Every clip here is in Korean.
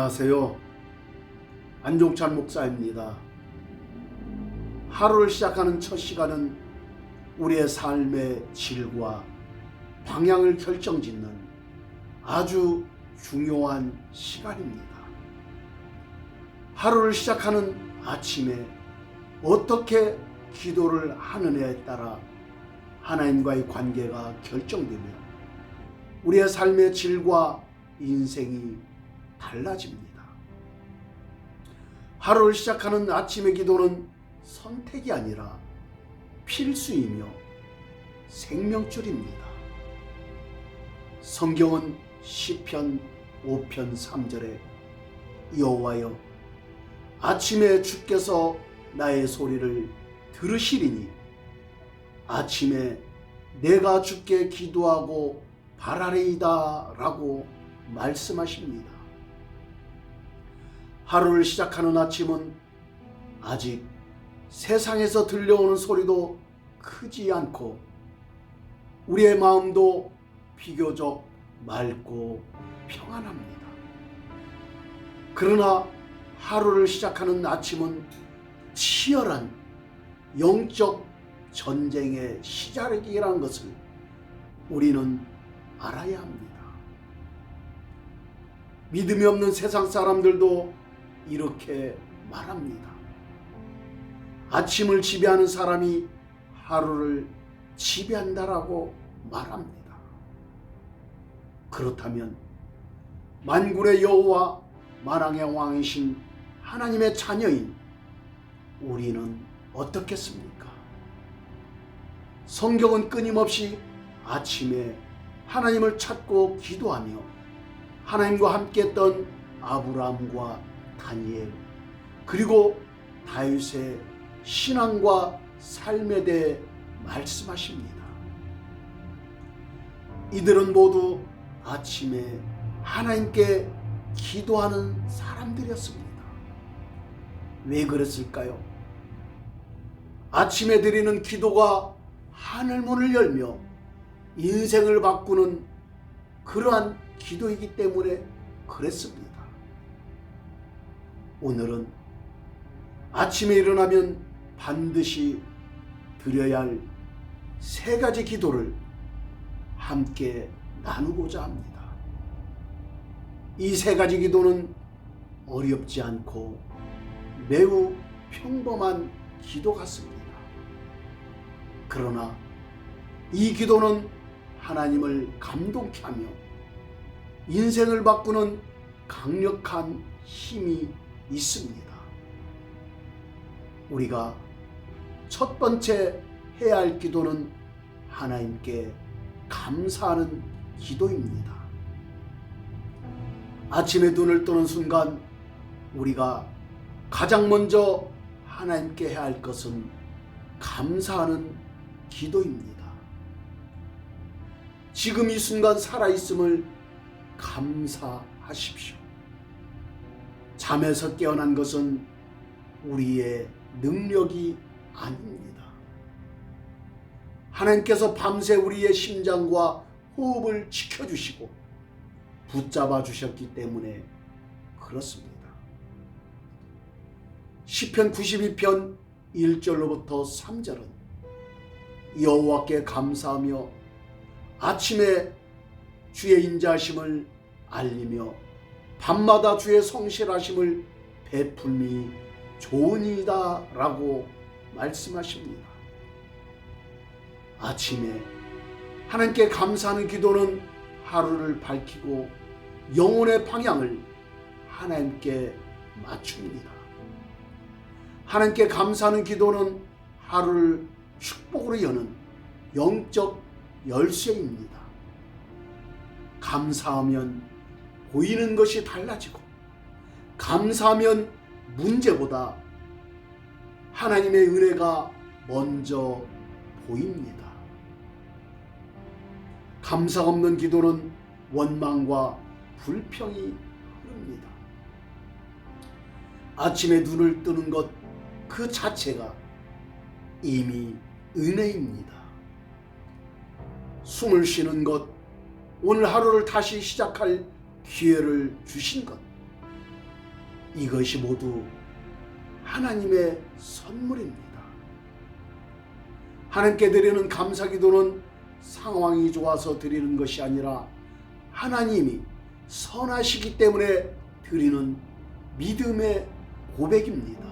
안녕하세요. 안종찬 목사입니다. 하루를 시작하는 첫 시간은 우리의 삶의 질과 방향을 결정짓는 아주 중요한 시간입니다. 하루를 시작하는 아침에 어떻게 기도를 하느냐에 따라 하나님과의 관계가 결정되며 우리의 삶의 질과 인생이 달라집니다. 하루를 시작하는 아침의 기도는 선택이 아니라 필수이며 생명줄입니다. 성경은 시편 5편 3절에 여호와여 아침에 주께서 나의 소리를 들으시리니 아침에 내가 주께 기도하고 바라리이다 라고 말씀하십니다. 하루를 시작하는 아침은 아직 세상에서 들려오는 소리도 크지 않고 우리의 마음도 비교적 맑고 평안합니다. 그러나 하루를 시작하는 아침은 치열한 영적 전쟁의 시작이라는 것을 우리는 알아야 합니다. 믿음이 없는 세상 사람들도 이렇게 말합니다. 아침을 지배하는 사람이 하루를 지배한다라고 말합니다. 그렇다면 만군의 여호와 만왕의 왕이신 하나님의 자녀인 우리는 어떻겠습니까? 성경은 끊임없이 아침에 하나님을 찾고 기도하며 하나님과 함께했던 아브라함과 다니엘 그리고 다윗의 신앙과 삶에 대해 말씀하십니다. 이들은 모두 아침에 하나님께 기도하는 사람들이었습니다. 왜 그랬을까요? 아침에 드리는 기도가 하늘문을 열며 인생을 바꾸는 그러한 기도이기 때문에 그랬습니다. 오늘은 아침에 일어나면 반드시 드려야 할 세 가지 기도를 함께 나누고자 합니다. 이 세 가지 기도는 어렵지 않고 매우 평범한 기도 같습니다. 그러나 이 기도는 하나님을 감동케 하며 인생을 바꾸는 강력한 힘이 있습니다. 우리가 첫 번째 해야 할 기도는 하나님께 감사하는 기도입니다. 아침에 눈을 뜨는 순간 우리가 가장 먼저 하나님께 해야 할 것은 감사하는 기도입니다. 지금 이 순간 살아있음을 감사하십시오. 잠에서 깨어난 것은 우리의 능력이 아닙니다. 하나님께서 밤새 우리의 심장과 호흡을 지켜주시고 붙잡아 주셨기 때문에 그렇습니다. 시편 92편 1절로부터 3절은 여호와께 감사하며 아침에 주의 인자하심을 알리며 밤마다 주의 성실하심을 베풀미 좋으니이다 라고 말씀하십니다. 아침에 하나님께 감사하는 기도는 하루를 밝히고 영혼의 방향을 하나님께 맞춥니다. 하나님께 감사하는 기도는 하루를 축복으로 여는 영적 열쇠입니다. 감사하면 보이는 것이 달라지고 감사하면 문제보다 하나님의 은혜가 먼저 보입니다. 감사 없는 기도는 원망과 불평이 흐릅니다. 아침에 눈을 뜨는 것 그 자체가 이미 은혜입니다. 숨을 쉬는 것, 오늘 하루를 다시 시작할 기회를 주신 것, 이것이 모두 하나님의 선물입니다. 하나님께 드리는 감사기도는 상황이 좋아서 드리는 것이 아니라 하나님이 선하시기 때문에 드리는 믿음의 고백입니다.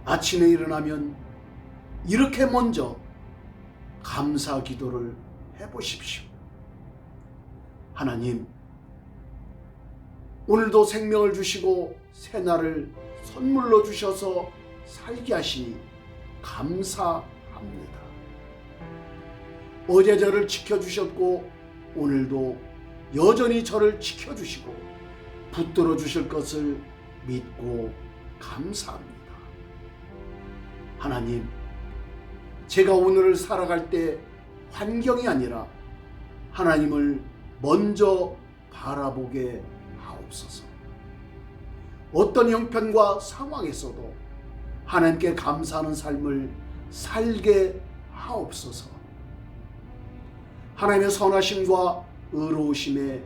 아침에 일어나면 이렇게 먼저 감사기도를 해보십시오. 하나님, 오늘도 생명을 주시고 새날을 선물로 주셔서 살게 하시니 감사합니다. 어제 저를 지켜주셨고 오늘도 여전히 저를 지켜주시고 붙들어 주실 것을 믿고 감사합니다. 하나님, 제가 오늘을 살아갈 때 환경이 아니라 하나님을 먼저 바라보게 하옵소서. 어떤 형편과 상황에서도 하나님께 감사하는 삶을 살게 하옵소서. 하나님의 선하심과 의로우심에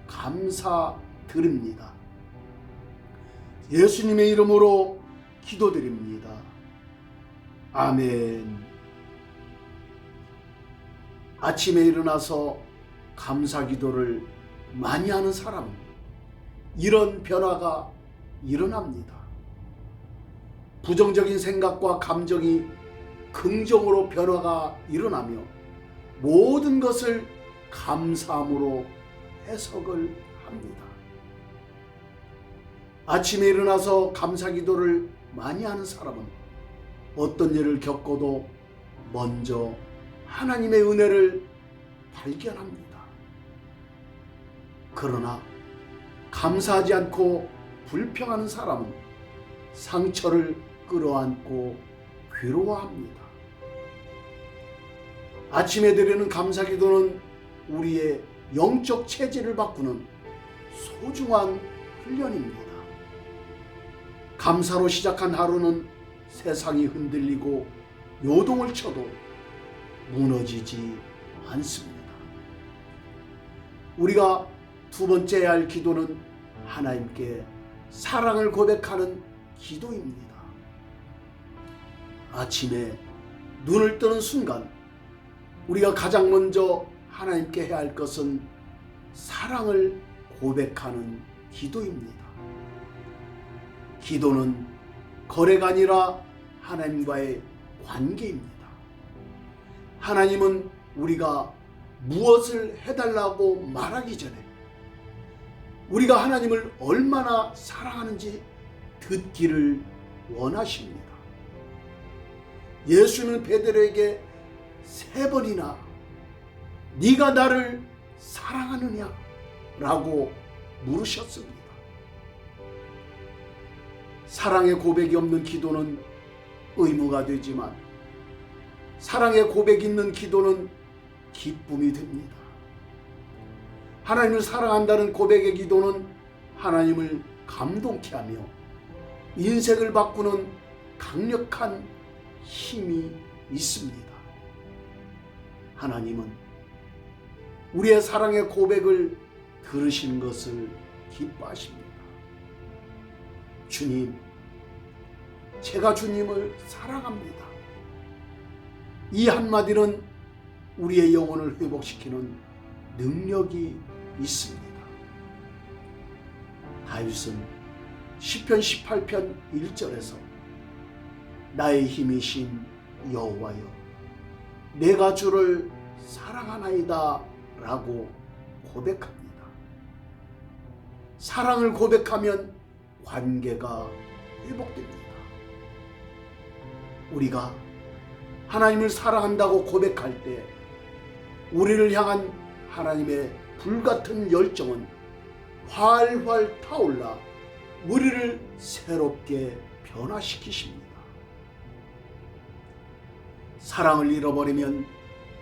감사드립니다. 예수님의 이름으로 기도드립니다. 아멘. 아침에 일어나서 감사기도를 많이 하는 사람은 이런 변화가 일어납니다. 부정적인 생각과 감정이 긍정으로 변화가 일어나며 모든 것을 감사함으로 해석을 합니다. 아침에 일어나서 감사기도를 많이 하는 사람은 어떤 일을 겪어도 먼저 하나님의 은혜를 발견합니다. 그러나 감사하지 않고 불평하는 사람은 상처를 끌어안고 괴로워합니다. 아침에 드리는 감사기도는 우리의 영적 체질을 바꾸는 소중한 훈련입니다. 감사로 시작한 하루는 세상이 흔들리고 요동을 쳐도 무너지지 않습니다. 우리가 두 번째 해야 할 기도는 하나님께 사랑을 고백하는 기도입니다. 아침에 눈을 뜨는 순간 우리가 가장 먼저 하나님께 해야 할 것은 사랑을 고백하는 기도입니다. 기도는 거래가 아니라 하나님과의 관계입니다. 하나님은 우리가 무엇을 해달라고 말하기 전에 우리가 하나님을 얼마나 사랑하는지 듣기를 원하십니다. 예수는 베드로에게 3번이나 네가 나를 사랑하느냐? 라고 물으셨습니다. 사랑의 고백이 없는 기도는 의무가 되지만 사랑의 고백이 있는 기도는 기쁨이 됩니다. 하나님을 사랑한다는 고백의 기도는 하나님을 감동케 하며 인생을 바꾸는 강력한 힘이 있습니다. 하나님은 우리의 사랑의 고백을 들으시는 것을 기뻐하십니다. 주님, 제가 주님을 사랑합니다. 이 한마디는 우리의 영혼을 회복시키는 능력이 있습니다. 다윗은 시편 18편 1절에서 나의 힘이신 여호와여, 내가 주를 사랑하나이다 라고 고백합니다. 사랑을 고백하면 관계가 회복됩니다. 우리가 하나님을 사랑한다고 고백할 때 우리를 향한 하나님의 불같은 열정은 활활 타올라 우리를 새롭게 변화시키십니다. 사랑을 잃어버리면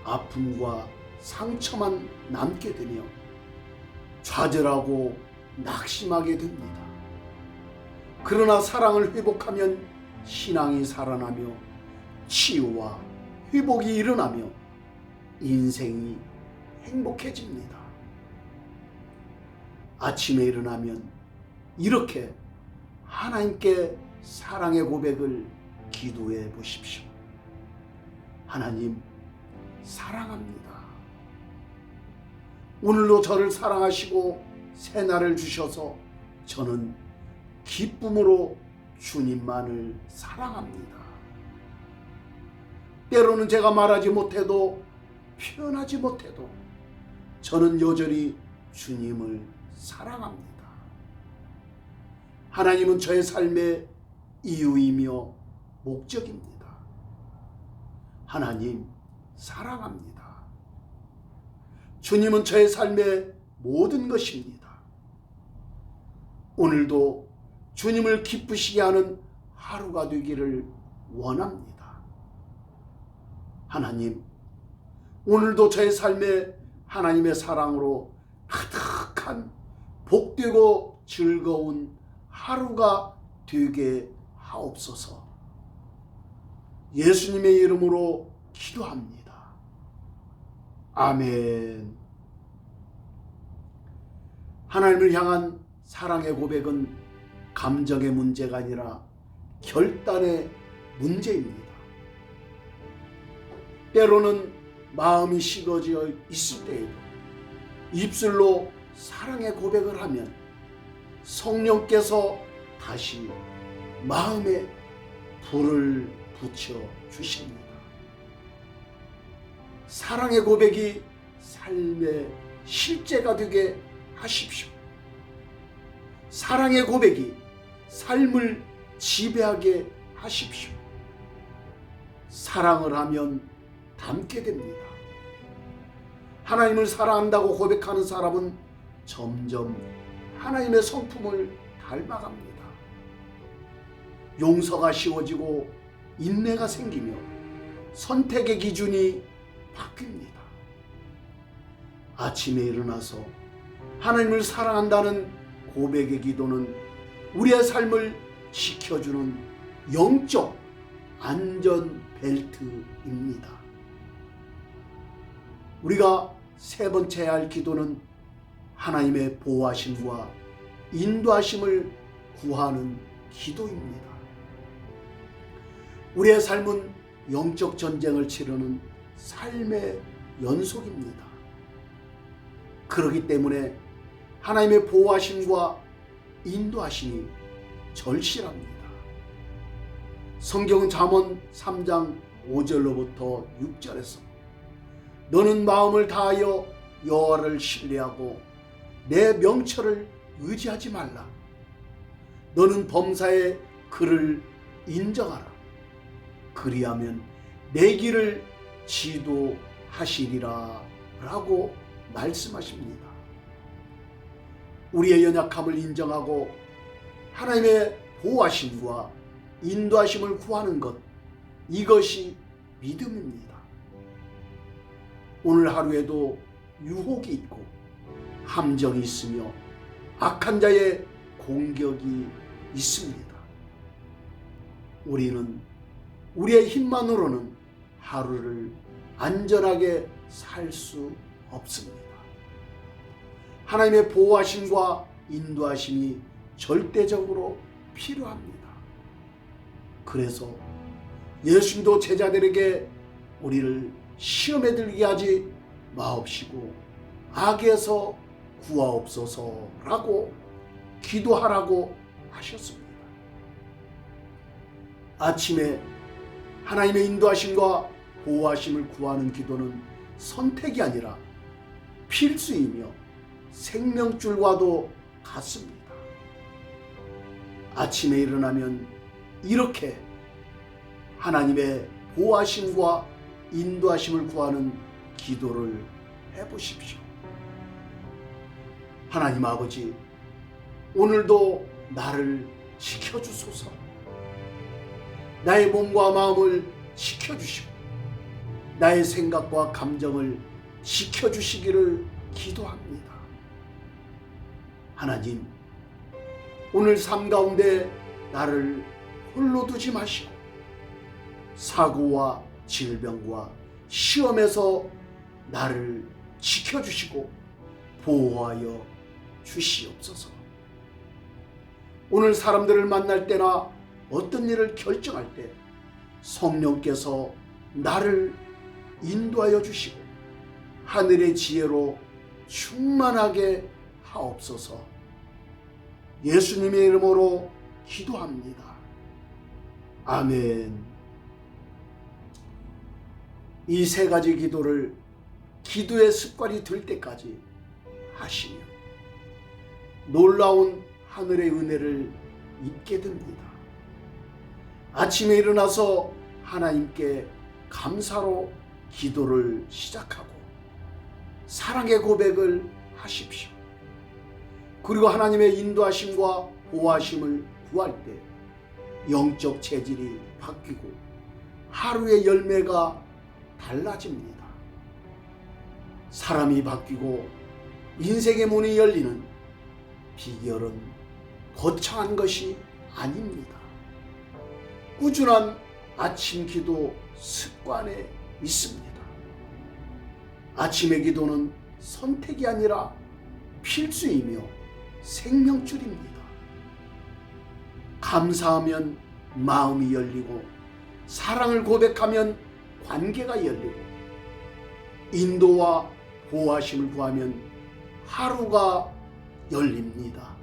아픔과 상처만 남게 되며 좌절하고 낙심하게 됩니다. 그러나 사랑을 회복하면 신앙이 살아나며 치유와 회복이 일어나며 인생이 행복해집니다. 아침에 일어나면 이렇게 하나님께 사랑의 고백을 기도해 보십시오. 하나님, 사랑합니다. 오늘도 저를 사랑하시고 새날을 주셔서 저는 기쁨으로 주님만을 사랑합니다. 때로는 제가 말하지 못해도, 표현하지 못해도 저는 여전히 주님을 사랑합니다. 하나님은 저의 삶의 이유이며 목적입니다. 하나님, 사랑합니다. 주님은 저의 삶의 모든 것입니다. 오늘도 주님을 기쁘시게 하는 하루가 되기를 원합니다. 하나님, 오늘도 저의 삶에 하나님의 사랑으로 가득한 복되고 즐거운 하루가 되게 하옵소서. 예수님의 이름으로 기도합니다. 아멘. 하나님을 향한 사랑의 고백은 감정의 문제가 아니라 결단의 문제입니다. 때로는 마음이 식어져 있을 때에도 입술로 사랑의 고백을 하면 성령께서 다시 마음에 불을 붙여 주십니다. 사랑의 고백이 삶의 실제가 되게 하십시오. 사랑의 고백이 삶을 지배하게 하십시오. 사랑을 하면 닮게 됩니다. 하나님을 사랑한다고 고백하는 사람은 점점 하나님의 성품을 닮아갑니다. 용서가 쉬워지고 인내가 생기며 선택의 기준이 바뀝니다. 아침에 일어나서 하나님을 사랑한다는 고백의 기도는 우리의 삶을 지켜주는 영적 안전벨트입니다. 우리가 세 번째 해야 할 기도는 하나님의 보호하심과 인도하심을 구하는 기도입니다. 우리의 삶은 영적 전쟁을 치르는 삶의 연속입니다. 그렇기 때문에 하나님의 보호하심과 인도하심이 절실합니다. 성경은 잠언 3장 5절로부터 6절에서 너는 마음을 다하여 여호와를 신뢰하고 내 명철을 의지하지 말라. 너는 범사에 그를 인정하라. 그리하면 내 길을 지도하시리라 라고 말씀하십니다. 우리의 연약함을 인정하고 하나님의 보호하심과 인도하심을 구하는 것, 이것이 믿음입니다. 오늘 하루에도 유혹이 있고 함정이 있으며 악한 자의 공격이 있습니다. 우리는 우리의 힘만으로는 하루를 안전하게 살 수 없습니다. 하나님의 보호하심과 인도하심이 절대적으로 필요합니다. 그래서 예수님도 제자들에게 우리를 시험에 들게 하지 마옵시고 악에서 구하옵소서라고 기도하라고 하셨습니다. 아침에 하나님의 인도하심과 보호하심을 구하는 기도는 선택이 아니라 필수이며 생명줄과도 같습니다. 아침에 일어나면 이렇게 하나님의 보호하심과 인도하심을 구하는 기도를 해보십시오. 하나님 아버지, 오늘도 나를 지켜주소서. 나의 몸과 마음을 지켜주시고 나의 생각과 감정을 지켜주시기를 기도합니다. 하나님, 오늘 삶 가운데 나를 홀로 두지 마시고 사고와 질병과 시험에서 나를 지켜주시고 보호하여 주시옵소서. 오늘 사람들을 만날 때나 어떤 일을 결정할 때 성령께서 나를 인도하여 주시고 하늘의 지혜로 충만하게 하옵소서. 예수님의 이름으로 기도합니다. 아멘. 이 세 가지 기도를 기도의 습관이 될 때까지 하시면 놀라운 하늘의 은혜를 입게 됩니다. 아침에 일어나서 하나님께 감사로 기도를 시작하고 사랑의 고백을 하십시오. 그리고 하나님의 인도하심과 보호하심을 구할 때 영적 체질이 바뀌고 하루의 열매가 달라집니다. 사람이 바뀌고 인생의 문이 열리는 비결은 거창한 것이 아닙니다. 꾸준한 아침 기도 습관에 있습니다. 아침의 기도는 선택이 아니라 필수이며 생명줄입니다. 감사하면 마음이 열리고 사랑을 고백하면 관계가 열리고 인도와 보호하심을 구하면 하루가 열립니다.